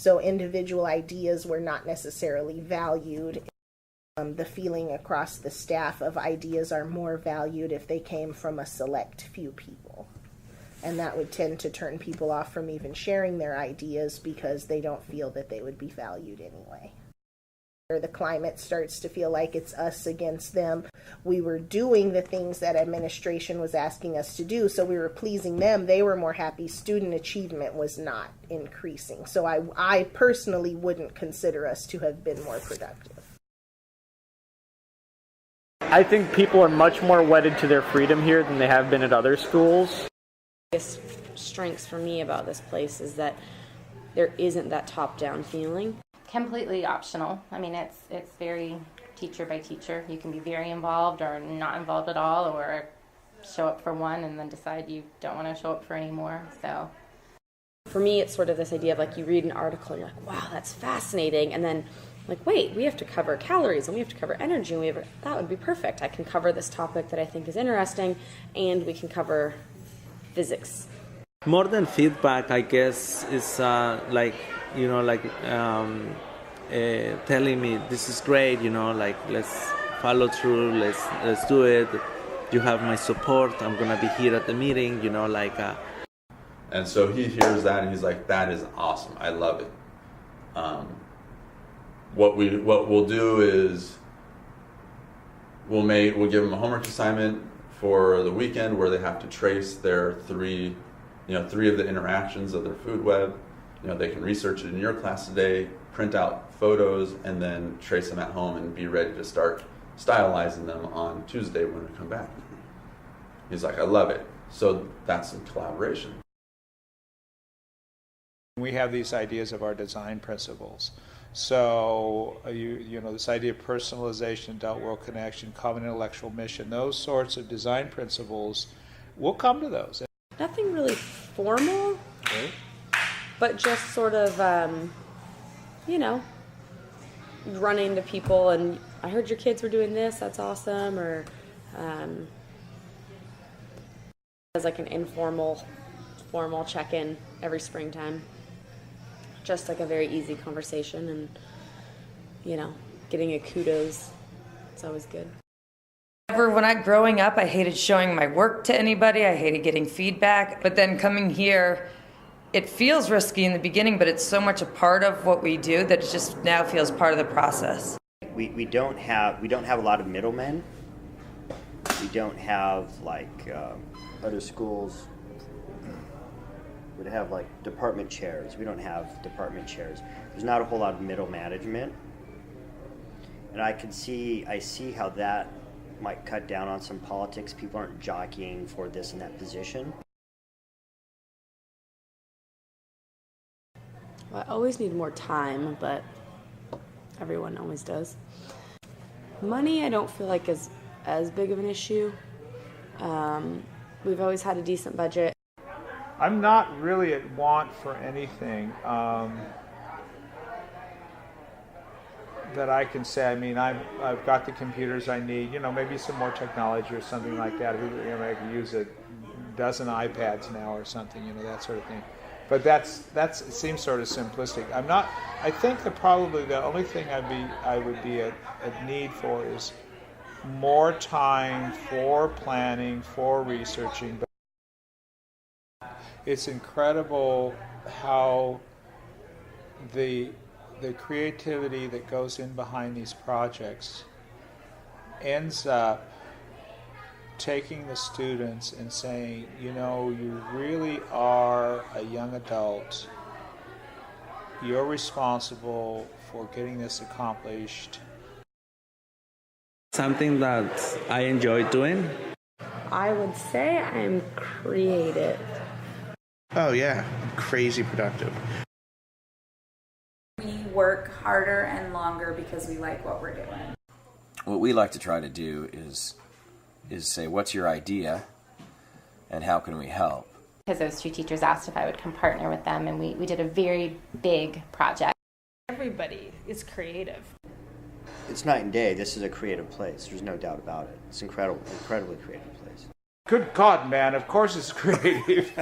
So individual ideas were not necessarily valued. The feeling across the staff of ideas are more valued if they came from a select few people. And that would tend to turn people off from even sharing their ideas because they don't feel that they would be valued anyway. The climate starts to feel like it's us against them. We were doing the things that administration was asking us to do, so we were pleasing them. They were more happy. Student achievement was not increasing. So I personally wouldn't consider us to have been more productive. I think people are much more wedded to their freedom here than they have been at other schools. The biggest strengths for me about this place is that there isn't that top-down feeling. Completely optional. I mean, it's very teacher by teacher. You can be very involved or not involved at all, or show up for one and then decide you don't want to show up for any more. So for me, it's sort of this idea of like you read an article and you're like, wow, that's fascinating, and then like, wait, we have to cover calories and we have to cover energy, and that would be perfect. I can cover this topic that I think is interesting, and we can cover physics. More than feedback, I guess, is like, you know, like telling me this is great, you know, like let's follow through, let's do it. You have my support. I'm gonna be here at the meeting, you know, like. And so he hears that and he's like, "That is awesome. I love it." What we'll do is we'll give them a homework assignment for the weekend where they have to trace their three of the interactions of their food web. You know, they can research it in your class today, print out photos, and then trace them at home and be ready to start stylizing them on Tuesday when we come back. He's like, "I love it." So that's some collaboration. We have these ideas of our design principles. So, you know, this idea of personalization, adult-world connection, common intellectual mission, those sorts of design principles, we'll come to those. Nothing really formal, Okay. but just sort of, you know, run into people and I heard your kids were doing this, that's awesome, or as like an informal, formal check-in every springtime. Just like a very easy conversation and, you know, getting a kudos. It's always good. Growing up, I hated showing my work to anybody. I hated getting feedback. But then coming here, it feels risky in the beginning, but it's so much a part of what we do that it just now feels part of the process. We don't have a lot of middlemen. We don't have like other schools would have like department chairs. We don't have department chairs. There's not a whole lot of middle management. And I see how that might cut down on some politics. People aren't jockeying for this and that position. Well, I always need more time, but everyone always does. Money I don't feel like is as big of an issue. We've always had a decent budget. I'm not really at want for anything that I can say. I mean, I've got the computers I need. You know, maybe some more technology or something like that. You know, I could use a dozen iPads now or something. You know, that sort of thing. But it seems sort of simplistic. I think that probably the only thing I would be at need for is more time for planning, for researching. But it's incredible how the creativity that goes in behind these projects ends up taking the students and saying, you know, you really are a young adult. You're responsible for getting this accomplished. Something that I enjoy doing. I would say I'm creative. Oh yeah, crazy productive. We work harder and longer because we like what we're doing. What we like to try to do is say, what's your idea and how can we help? because those two teachers asked if I would come partner with them, and we did a very big project. Everybody is creative. It's night and day. This is a creative place. There's no doubt about it. It's incredible, incredibly creative place. Good God, man, of course it's creative.